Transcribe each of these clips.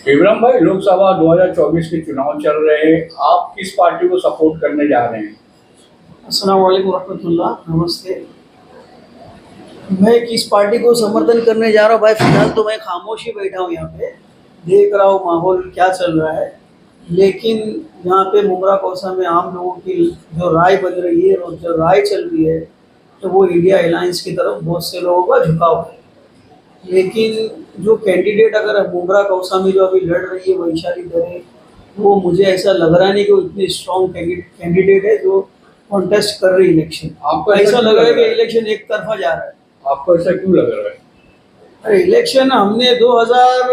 इब्राहिम भाई, लोकसभा 2024 के चुनाव चल रहे हैं। आप किस पार्टी को सपोर्ट करने जा रहे हैं? अस्सलाम वालेकुम रहमतुल्लाह, नमस्ते। मैं किस पार्टी को समर्थन करने जा रहा हूँ भाई? फिलहाल तो मैं खामोश ही बैठा हूँ, यहाँ पे देख रहा हूँ माहौल क्या चल रहा है। लेकिन यहाँ पे मुमरा कौसा में आम लोगों की जो राय बन रही है और जो राय चल रही है, तो वो इंडिया अलायंस की तरफ बहुत से लोगों का झुकाव है। लेकिन जो कैंडिडेट अगर मुमरा कौसा में जो अभी लड़ रही है वैशाली दरे, वो मुझे ऐसा लग रहा नहीं कि वो इतनी स्ट्रॉन्ग कैंडिडेट है जो कॉन्टेस्ट कर रही इलेक्शन। आपको ऐसा लग रहा है कि इलेक्शन एक तरफा जा रहा है। आपको ऐसा क्यों लग रहा है? अरे इलेक्शन हमने 2000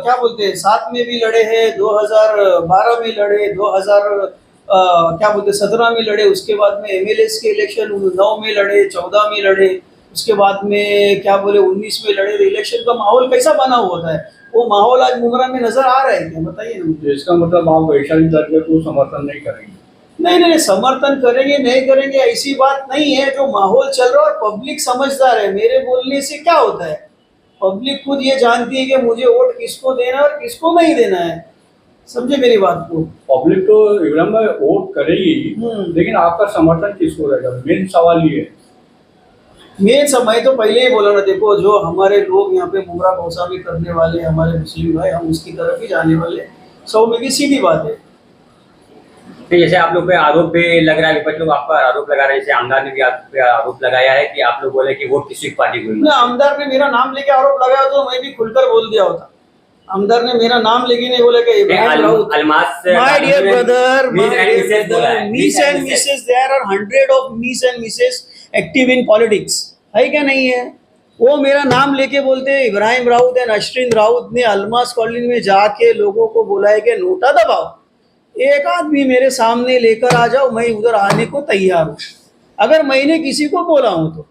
क्या बोलते हैं 7 में भी लड़े हैं, 2012 में लड़े, 2000 क्या बोलते हैं 17 में लड़े। उसके बाद में एमएलएस के इलेक्शन 9 में लड़े, 14 में लड़े। उसके बाद में क्या बोले 19 में लड़े। तो इलेक्शन का माहौल कैसा बना हुआ है, वो माहौल आज मुमरा में नजर आ रहा है क्या? बताइए ना मुझे। इसका मतलब आप वैशाली दर को समर्थन नहीं करेंगे? नहीं नहीं, समर्थन करेंगे नहीं करेंगे ऐसी बात नहीं है। जो माहौल चल रहा है और पब्लिक समझदार है, मेरे बोलने से क्या होता है, पब्लिक खुद ये जानती है कि मुझे वोट किसको देना है और किसको नहीं देना है। समझे मेरी बात को? पब्लिक तो इब्राहिम भाई वोट करेगी, लेकिन आपका समर्थन किसको रहेगा? मेन सवाल ये है। मेन समय तो पहले ही बोला ना, देखो जो हमारे लोग यहाँ पे मुमरा कौसा भी करने वाले हमारे मुस्लिम भाई, हम उसकी तरफ ही जाने वाले। सौ में की सीधी बात है। तो जैसे आप लोग पे आरोप भी लग रहा है, विपक्ष लोग आप पर आरोप लगा रहे हैं, जैसे आमदार ने भी आप पे आरोप लगाया है कि आप लोग बोले कि वोट किसी पार्टी को ना, आमदार ने मेरा नाम लेके आरोप लगाया तो मैं भी खुलकर बोल दिया होता। आमदार ने मेरा नाम लेके नहीं बोला कि Ibrahim Raut. My dear brother, miss and misses, there are 100 of miss and misses active in politics, है क्या नहीं है? वो मेरा नाम लेके बोलते हैं इब्राहिम राउत एंड अशरीन राउत ने अलमास कॉलोनी में जाके लोगों को बोला है कि नोटा दबाओ, एक आदमी मेरे सामने लेकर आ जाओ, मैं उधर आने को तैयार हूँ। अगर मैंने किसी को बोला हूँ तो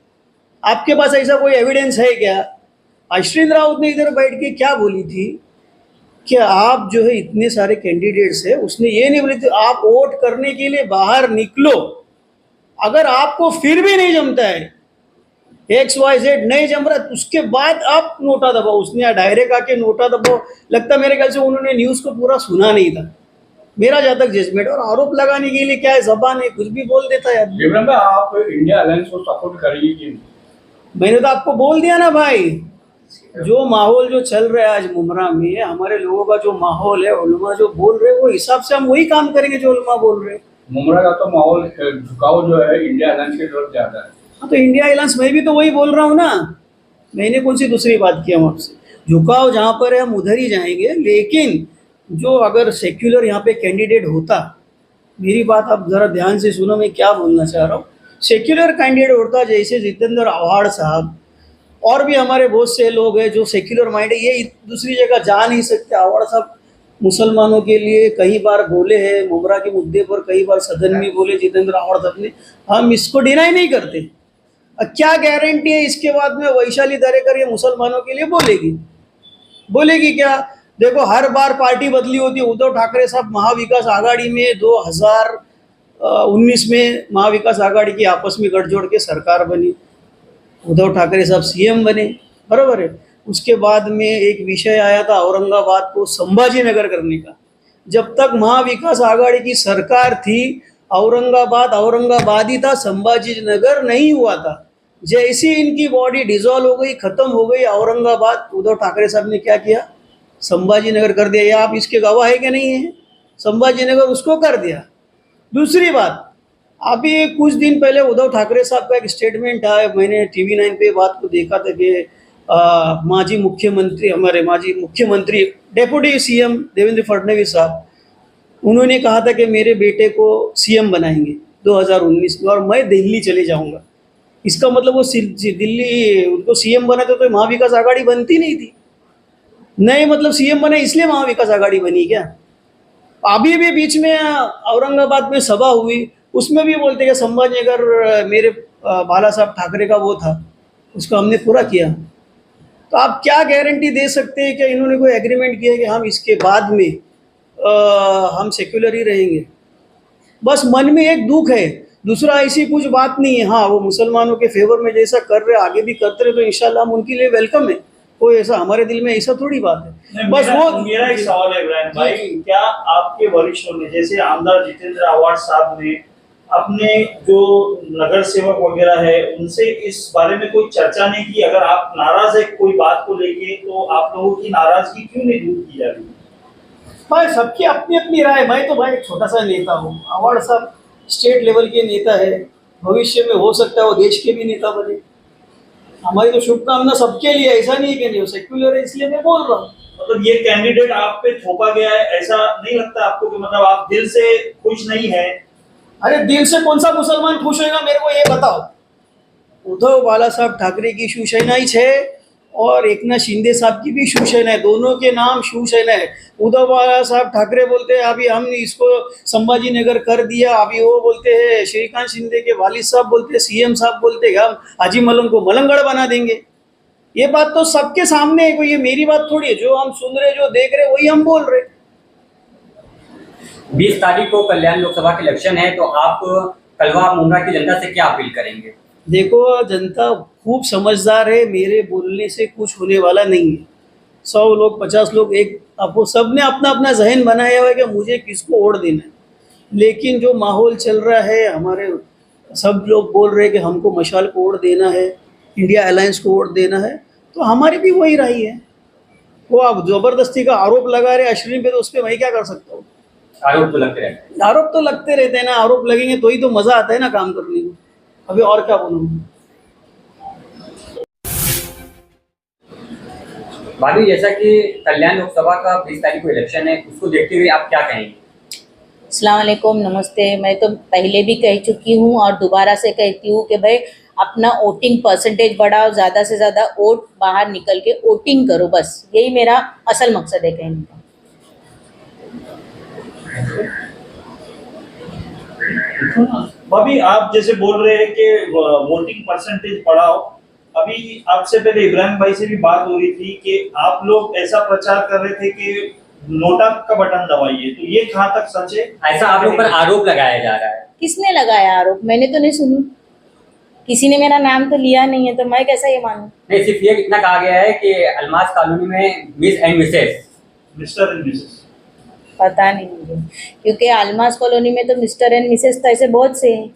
आपके पास ऐसा कोई एविडेंस है क्या? अशरीन राउत ने इधर बैठ के क्या बोली थी कि आप जो है इतने सारे कैंडिडेट्स है, उसने ये नहीं बोली थी आप वोट करने के लिए बाहर निकलो, अगर आपको फिर भी नहीं जमता है, XYZ नहीं जम रहा, उसके बाद आप नोटा दबाओ। उसने डायरेक्ट आके नोटा दबाओ, लगता मेरे ख्याल से उन्होंने न्यूज़ को पूरा सुना नहीं था, मेरा जहाँ तक जजमेंट। और आरोप लगाने के लिए क्या है, जबान है, कुछ भी बोल देता है। इब्राहिम भाई, आप इंडिया अलायंस को सपोर्ट करेंगे कि? मैंने तो आपको बोल दिया ना भाई, जो माहौल जो चल रहा है आज मुमरा में, हमारे लोगों का जो माहौल है, उलमा जो बोल रहे हैं वो हिसाब से हम वही काम करेंगे जो उलमा बोल रहे हैं। मुमरा का तो माहौल झुकाव जो है इंडिया अलायंस की तरफ ज्यादा है। हाँ, तो इंडिया अलायंस मैं भी तो वही बोल रहा हूँ ना, मैंने कौन सी दूसरी बात की हम आपसे? झुकाव जहाँ पर है हम उधर ही जाएंगे। लेकिन जो अगर सेक्युलर यहाँ पे कैंडिडेट होता, मेरी बात आप ज़रा ध्यान से सुनो, मैं क्या बोलना चाह रहा हूँ। सेक्युलर कैंडिडेट होता जैसे जितेंद्र आव्हाड साहब, और भी हमारे बहुत से लोग हैं जो सेक्युलर माइंड है, ये दूसरी जगह जा नहीं सकते। आव्हाड साहब मुसलमानों के लिए कई बार बोले हैं, मुमरा के मुद्दे पर कई बार सदन में बोले जितेंद्र आव्हाड साहब ने, हम इसको डिनाई नहीं करते। क्या गारंटी है इसके बाद में वैशाली दरेकर ये मुसलमानों के लिए बोलेगी क्या? देखो हर बार पार्टी बदली होती है। उद्धव ठाकरे साहब महाविकास आघाड़ी में 2019 में महाविकास आघाड़ी की आपस में गठजोड़ के सरकार बनी, उद्धव ठाकरे साहब सीएम बने, बराबर है। उसके बाद में एक विषय आया था औरंगाबाद को संभाजीनगर करने का। जब तक महाविकास आघाड़ी की सरकार थी, औरंगाबाद ही था, संभाजीनगर नहीं हुआ था। जैसी इनकी बॉडी डिसॉल्व हो गई, खत्म हो गई औरंगाबाद, उद्धव ठाकरे साहब ने क्या किया, संभाजीनगर कर दिया। या आप इसके गवाह है कि नहीं है? संभाजीनगर उसको कर दिया। दूसरी बात, अभी कुछ दिन पहले उद्धव ठाकरे साहब का एक स्टेटमेंट आया, मैंने TV9 पे बात को देखा था कि माजी मुख्यमंत्री डेप्यूटी सीएम देवेंद्र फडणवीस साहब, उन्होंने कहा था कि मेरे बेटे को सीएम बनाएंगे 2019 में और मैं दिल्ली चले जाऊंगा। इसका मतलब वो दिल्ली उनको सीएम बनाते तो महाविकास आघाड़ी बनती नहीं थी। नहीं, मतलब सीएम बने इसलिए महाविकास आघाड़ी बनी क्या? अभी भी बीच में औरंगाबाद में सभा हुई, उसमें भी बोलते कि संभाजीनगर मेरे बाला साहब ठाकरे का वो था, उसको हमने पूरा किया। तो आप क्या गारंटी दे सकते हैं कि इन्होंने कोई एग्रीमेंट किया कि हम इसके बाद में हम सेक्युलर ही रहेंगे? बस मन में एक दुख है, दूसरा ऐसी कुछ बात नहीं है। हाँ, वो मुसलमानों के फेवर में जैसा कर रहे आगे भी करते रहे तो इंशाल्लाह हम उनके लिए वेलकम है, कोई ऐसा हमारे दिल में ऐसा थोड़ी बात है। बस मेरा एक सवाल है इब्राहिम भाई, क्या आपके वरिष्ठों ने जैसे आमदार जितेंद्र आवाड साहब ने अपने जो नगर सेवक वगैरह है उनसे इस बारे में कोई चर्चा नहीं की? अगर आप नाराज है कोई बात को लेके तो आप लोगों की नाराजगी क्यों नहीं दूर की जा रही? भाई सबकी अपनी अपनी राय। मैं तो भाई एक छोटा सा नेता हूँ, आवाड साहब स्टेट लेवल के नेता है, भविष्य में हो सकता है वो देश के भी नेता बने। हमारी तो शुभकामना सबके लिए, ऐसा नहीं है कि नहीं, सेक्युलर है इसलिए मैं बोल रहा हूँ। मतलब ये कैंडिडेट आप पे थोपा गया है, ऐसा नहीं लगता आपको कि मतलब आप दिल से खुश नहीं है? अरे दिल से कौन सा मुसलमान खुश होगा मेरे को ये बताओ। उद्धव बालासाहेब ठाकरे की शिवसेना ही है और एकनाथ शिंदे साहब की भी शिवसेना है, दोनों के नाम शिवसेना है। उद्धव बालासाहेब ठाकरे बोलते हैं अभी हमने इसको संभाजीनगर कर दिया, अभी वो बोलते हैं श्रीकांत शिंदे के वालिद साहब बोलते हैं, सीएम साहब बोलते हैं हम हाजी मलंग को मलंगगढ़ बना देंगे। ये बात तो सबके सामने है, कोई ये मेरी बात थोड़ी है। जो हम सुन रहे जो देख रहे वही हम बोल रहे। 20 तारीख को कल्याण लोकसभा के इलेक्शन है, तो आप कलवा मुंगा की जनता से क्या अपील करेंगे? देखो जनता खूब समझदार है, मेरे बोलने से कुछ होने वाला नहीं है। 100 लोग 50 लोग एक आपको सबने अपना अपना जहन बनाया हुआ है कि मुझे किसको वोट देना है। लेकिन जो माहौल चल रहा है, हमारे सब लोग बोल रहे हैं कि हमको मशाल को वोट देना है, इंडिया अलायंस को वोट देना है, तो हमारी भी वही राय है। वो आप ज़बरदस्ती का आरोप लगा रहे अश्विनी पे, तो उस पर मैं क्या कर सकता हूँ? आरोप तो लगते रहते हैं। आरोप तो लगते रहते हैं ना, आरोप लगेंगे तो ही तो मज़ा आता है ना काम करने को। अभी और क्या बोलूँ? भाभी, जैसा कि कल्याण लोकसभा का 20 तारीख को इलेक्शन है, उसको देखते हुए आप क्या कहेंगे? अस्सलाम वालेकुम, नमस्ते। मैं तो पहले भी कह चुकी हूँ और दोबारा से कहती हूँ कि भाई अपना वोटिंग परसेंटेज बढ़ाओ, ज़्यादा से ज़्यादा वोट बाहर निकल के वोटिंग करो, बस यही मेरा असल मकसद है कहने का। भाभी, आप जैसे बोल रहे हैं कि वोटिंग परसेंटेज बढ़ाओ, अभी आपसे पहले इब्राहिम भाई से भी बात हो रही थी कि आप लोग ऐसा प्रचार कर रहे थे कि नोटा का बटन दबाइए, तो ये कहाँ तक सच है? ऐसा आप लोग पर आरोप लगाया जा रहा है। किसने लगाया आरोप? मैंने तो नहीं सुनी, किसी ने मेरा नाम तो लिया नहीं है, तो मैं कैसा ये मानूं? नहीं, सिर्फ ये इतना कहा गया है कि अलमास कॉलोनी में miss and Mrs, mister and Mrs, पता नहीं मुझे, क्योंकि अलमास कॉलोनी में तो मिस्टर एंड मिसेस तो ऐसे बहुत से हैं,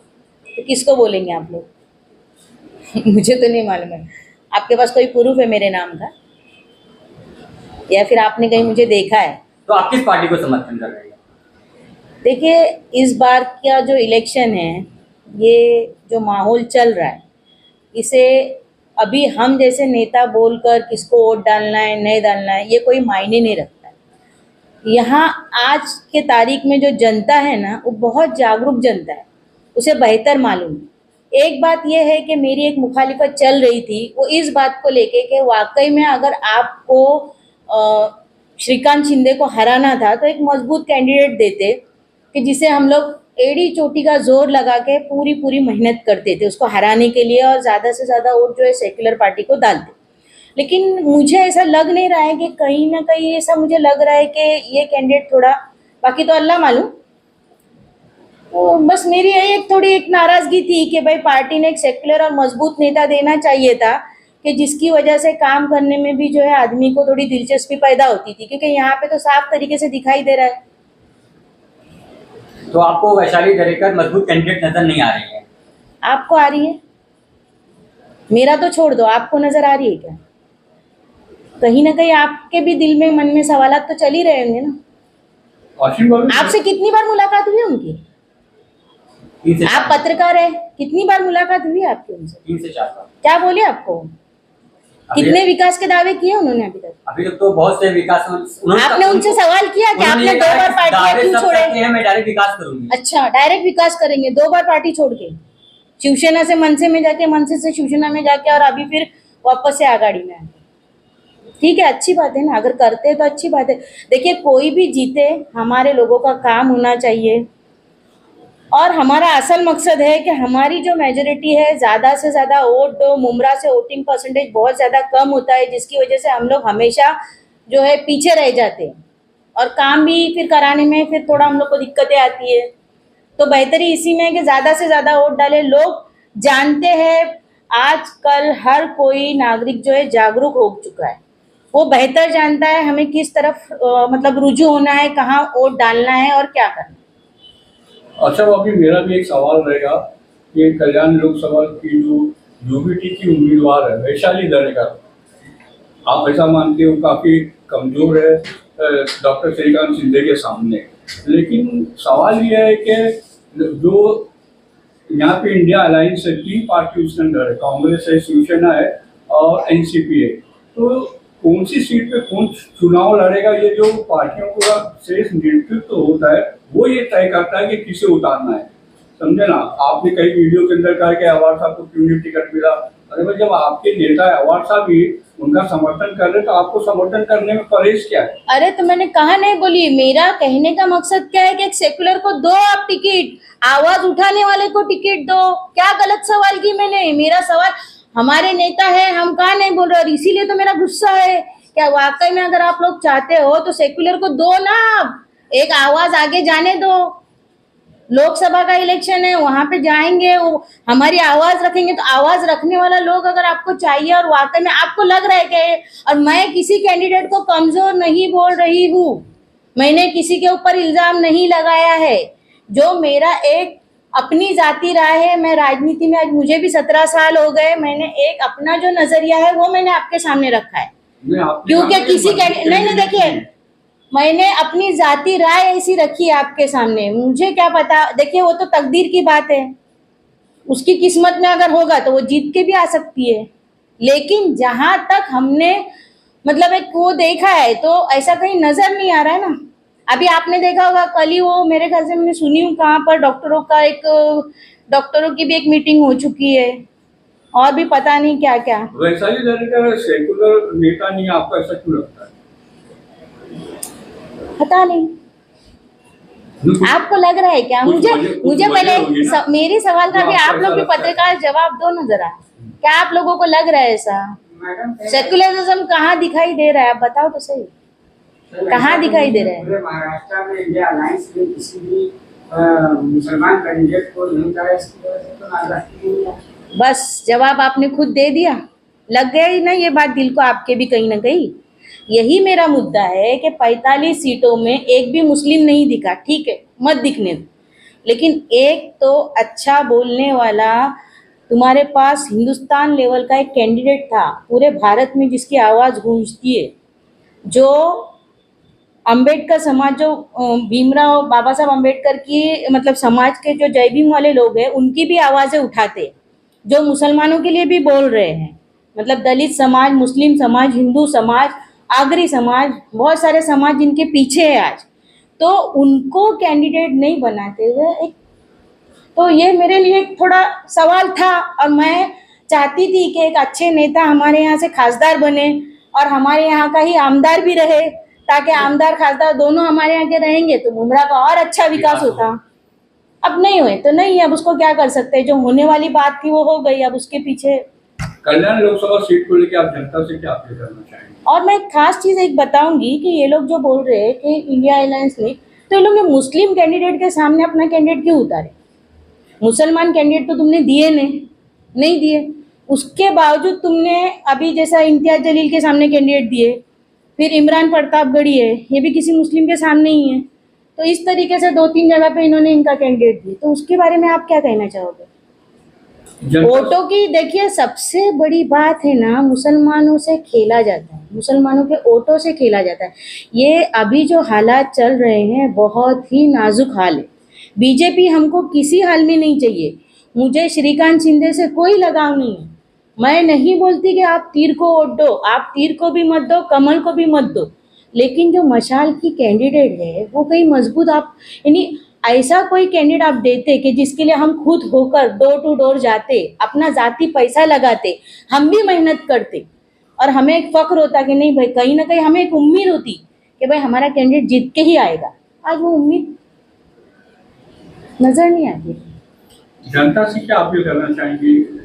तो किसको बोलेंगे आप लोग? मुझे तो नहीं मालूम है। आपके पास कोई प्रूफ है मेरे नाम का, या फिर आपने कहीं मुझे देखा है? तो आप किस पार्टी को समर्थन कर रहे हैं? देखिए, इस बार का जो इलेक्शन है, ये जो माहौल चल रहा है, इसे अभी हम जैसे नेता बोलकर किसको वोट डालना है नहीं डालना है ये कोई मायने नहीं रखता है। यहाँ आज के तारीख में जो जनता है ना, वो बहुत जागरूक जनता है, उसे बेहतर मालूम है। एक बात यह है कि मेरी एक मुखालिफत चल रही थी, वो इस बात को लेके कि वाकई में अगर आपको श्रीकांत शिंदे को हराना था तो एक मजबूत कैंडिडेट देते कि जिसे हम लोग एड़ी चोटी का जोर लगा के पूरी मेहनत करते थे उसको हराने के लिए, और ज़्यादा से ज़्यादा वोट जो है सेक्युलर पार्टी को डालते। लेकिन मुझे ऐसा लग नहीं रहा है कि कहीं ना कहीं ऐसा मुझे लग रहा है कि ये कैंडिडेट थोड़ा, बाकी तो अल्लाह मालूम। तो बस मेरी एक थोड़ी एक नाराज़गी थी कि भाई पार्टी ने एक सेक्युलर और मजबूत नेता देना चाहिए था कि जिसकी वजह से काम करने में भी जो है आदमी को थोड़ी दिलचस्पी पैदा होती थी, क्योंकि यहाँ पे तो साफ तरीके से दिखाई दे रहा है। तो आपको वैशाली दरेकर मजबूत कैंडिडेट नजर नहीं आ रही है? आपको आ रही है? मेरा तो छोड़ दो, आपको नजर आ रही है क्या? कहीं ना कहीं आपके भी दिल में मन में सवालात तो चल ही रहे होंगे ना। आपसे कितनी बार मुलाकात हुई उनकी? आप पत्रकार है, कितनी बार मुलाकात हुई आपकी उनसे? 3 से 4 बार। क्या बोले आपको? कितने विकास के दावे किए उन्होंने अभी तक? अभी तक तो बहुत से विकास आपने उनसे सवाल किया कि आपने 2 बार पार्टी क्यों छोड़े? मैं डायरेक्ट विकास करूंगी। अच्छा, डायरेक्ट विकास करेंगे 2 बार पार्टी छोड़ के, शिवसेना से मनसे में जाके, मनसे से शिवसेना में जाके, और अभी फिर वापस से आघाड़ी में आके। ठीक है, अच्छी बात है ना, अगर करते हैं तो अच्छी बात है। देखिए, कोई भी जीते, हमारे लोगों का काम होना चाहिए, और हमारा असल मकसद है कि हमारी जो मेजोरिटी है ज़्यादा से ज़्यादा वोट दो। मुमरा से वोटिंग परसेंटेज बहुत ज़्यादा कम होता है, जिसकी वजह से हम लोग हमेशा जो है पीछे रह जाते हैं, और काम भी फिर कराने में फिर थोड़ा हम लोग को दिक्कतें आती है। तो बेहतरी इसी में है कि ज़्यादा से ज़्यादा वोट डालें। लोग जानते हैं आजकल हर कोई नागरिक जो है जागरूक हो चुका है, वो बेहतर जानता है हमें किस तरफ मतलब रुजू होना है, कहाँ वोट डालना है और क्या करना। अच्छा अभी मेरा भी एक सवाल रहेगा कि कल्याण लोकसभा की जो यूबीटी की उम्मीदवार है वैशाली दरेकर, आप ऐसा मानते हो काफी कमजोर है डॉक्टर श्रीकांत शिंदे के सामने, लेकिन सवाल यह है कि जो यहाँ पे इंडिया अलायंस है, 3 पार्टी उसके अंदर है, कांग्रेस है, शिवसेना है और एनसीपी है, तो कौन सी सीट पे कौन चुनाव लड़ेगा ये जो पार्टियों का शेष नेतृत्व होता है वो ये तय करता है कि किसे उतारना है, समझे ना। आपने कई वीडियो के अंदर कहा कि अवार्ड साहब को क्यों नहीं टिकट मिला, अरे भाई जब आपके नेता अवार्ड साहब ही उनका समर्थन कर रहे तो आपको समर्थन करने में परहेज क्या है। अरे तो मैंने कहा नहीं बोली, मेरा कहने का मकसद क्या है कि एक सेकुलर को दो आप टिकट, आवाज उठाने वाले को टिकट दो। क्या गलत सवाल की मैंने? मेरा सवाल, हमारे नेता है, हम कहा नहीं बोल रहे, और इसीलिए तो मेरा गुस्सा है। क्या वाकई में अगर आप लोग चाहते हो तो सेकुलर को दो ना, एक आवाज आगे जाने दो। लोकसभा का इलेक्शन है, वहां पे जाएंगे, हमारी आवाज रखेंगे, तो आवाज रखने वाला लोग अगर आपको चाहिए और वाकई में आपको लग रहा है कि, और मैं किसी कैंडिडेट को कमजोर नहीं बोल रही हूँ, मैंने किसी के ऊपर इल्जाम नहीं लगाया है, जो मेरा एक अपनी जाती राय है। मैं राजनीति में आज मुझे भी 17 साल हो गए, मैंने एक अपना जो नजरिया है वो मैंने आपके सामने रखा है, क्योंकि किसी नहीं देखिए, मैंने अपनी जाती राय ऐसी रखी है आपके सामने, मुझे क्या पता। देखिए वो तो तकदीर की बात है, उसकी किस्मत में अगर होगा तो वो जीत के भी आ सकती है, लेकिन जहां तक हमने मतलब एक वो देखा है तो ऐसा कहीं नजर नहीं आ रहा है ना। अभी आपने देखा होगा कल ही वो मेरे ख्याल से मैंने सुनी हूँ कहाँ पर डॉक्टरों की भी एक मीटिंग हो चुकी है, और भी पता नहीं क्या क्या। वैशाली दरेकर सेकुलर नेता नहीं, आपको ऐसा क्यों लगता है? पता नहीं, आपको लग रहा है क्या? मुझे पहले मेरी सवाल का भी आप लोग भी पत्रकार जवाब दो ना जरा, क्या आप लोगों को लग रहा है ऐसा? सेकुलरिज्म कहाँ दिखाई दे रहा है, आप बताओ तो सही, कहाँ दिखाई दे रहा है? महाराष्ट्र में इंडिया अलायंस में किसी भी मुसलमान कैंडिडेट को नहीं करा, इसकी वजह से तो नाराजगी हुई है। बस जवाब आपने खुद दे दिया, लग गया ही ना ये बात दिल को आपके भी कहीं ना कहीं। यही मेरा मुद्दा है कि 45 सीटों में एक भी मुस्लिम नहीं दिखा, ठीक है मत दिखने दो, लेकिन एक तो अच्छा बोलने वाला तुम्हारे पास हिंदुस्तान लेवल का एक कैंडिडेट था पूरे भारत में जिसकी आवाज़ गूंजती है, जो अंबेडकर समाज, जो भीमराव बाबा साहब अंबेडकर की मतलब समाज के जो जय भीम वाले लोग हैं उनकी भी आवाज़ें उठाते, जो मुसलमानों के लिए भी बोल रहे हैं, मतलब दलित समाज, मुस्लिम समाज, हिंदू समाज, आगरी समाज, बहुत सारे समाज जिनके पीछे है आज, तो उनको कैंडिडेट नहीं बनाते हुए एक, तो ये मेरे लिए थोड़ा सवाल था। और मैं चाहती थी कि एक अच्छे नेता हमारे यहाँ से खासदार बने और हमारे यहाँ का ही आमदार भी रहे, ताकि आमदार खासदार दोनों हमारे यहाँ के रहेंगे तो मुमरा का और अच्छा विकास होता। अब नहीं हुए तो नहीं, अब उसको क्या कर सकते हैं, जो होने वाली बात थी वो हो गई, अब उसके पीछे। कल्याण लोकसभा सीट को लेकर आप जनता से क्या अपील करना चाहेंगे? और मैं एक खास चीज़ एक बताऊंगी कि ये लोग जो बोल रहे हैं कि इंडिया अलायंस में, तो ये लोग ने मुस्लिम कैंडिडेट के सामने अपना कैंडिडेट क्यों उतारे? मुसलमान कैंडिडेट तो तुमने दिए नहीं दिए, उसके बावजूद तुमने अभी जैसा इम्तियाज जलील के सामने कैंडिडेट दिए, फिर इमरान प्रतापगढ़ी है, ये भी किसी मुस्लिम के सामने ही है, तो इस तरीके से 2-3 जगह पे इन्होंने इनका कैंडिडेट दिए, तो उसके बारे में आप क्या कहना चाहोगे? वोटों की देखिए सबसे बड़ी बात है ना, मुसलमानों से खेला जाता है, मुसलमानों के वोटों से खेला जाता है। ये अभी जो हालात चल रहे हैं बहुत ही नाजुक हाल है। बीजेपी हमको किसी हाल में नहीं चाहिए, मुझे श्रीकांत शिंदे से कोई लगाव नहीं है। मैं नहीं बोलती कि आप तीर को वोट दो, आप तीर को भी मत दो, कमल को भी मत दो, लेकिन जो मशाल की कैंडिडेट है वो कहीं मजबूत, आप यानी ऐसा कोई कैंडिडेट आप देते कि जिसके लिए हम खुद होकर डोर टू डोर जाते, अपना जाती पैसा लगाते, हम भी मेहनत करते और हमें एक फख्र होता कि नहीं भाई, कहीं ना कहीं हमें एक उम्मीद होती कि भाई हमारा कैंडिडेट जीत के ही आएगा। आज वो उम्मीद नजर नहीं आती। जनता से क्या अपील करना चाहेंगे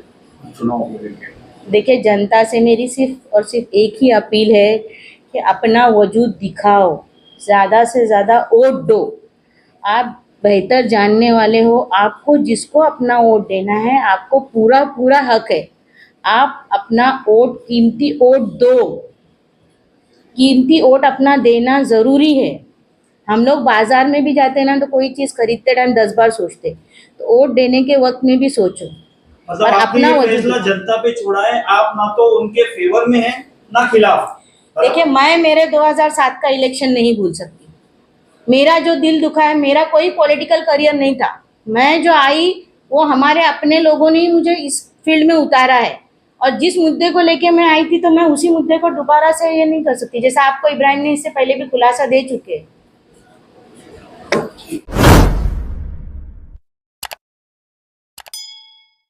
चुनाव को लेकर? देखिए जनता से मेरी सिर्फ और सिर्फ एक ही अपील है कि अपना वजूद दिखाओ, ज़्यादा से ज़्यादा वोट दो। आप बेहतर जानने वाले हो, आपको जिसको अपना वोट देना है आपको पूरा पूरा हक है, आप अपना वोट, कीमती वोट दो। कीमती वोट अपना देना ज़रूरी है। हम लोग बाजार में भी जाते हैं ना, तो कोई चीज़ खरीदते टाइम 10 बार सोचते, तो वोट देने के वक्त में भी सोचो मतलब और आपने अपना ये वजूद फैसला दिखाओ। जनता पे छोड़ा है, आप ना तो उनके फेवर में हैं ना खिलाफ। देखिए, मैं मेरे 2007 का इलेक्शन नहीं भूल सकती। मेरा जो दिल दुखा है, मेरा कोई पॉलिटिकल करियर नहीं था। मैं जो आई वो हमारे अपने लोगों ने ही मुझे इस फील्ड में उतारा है, और जिस मुद्दे को लेके मैं आई थी, तो मैं उसी मुद्दे को दोबारा से ये नहीं कर सकती। जैसा आपको इब्राहिम ने इससे पहले भी खुलासा दे चुके हैं।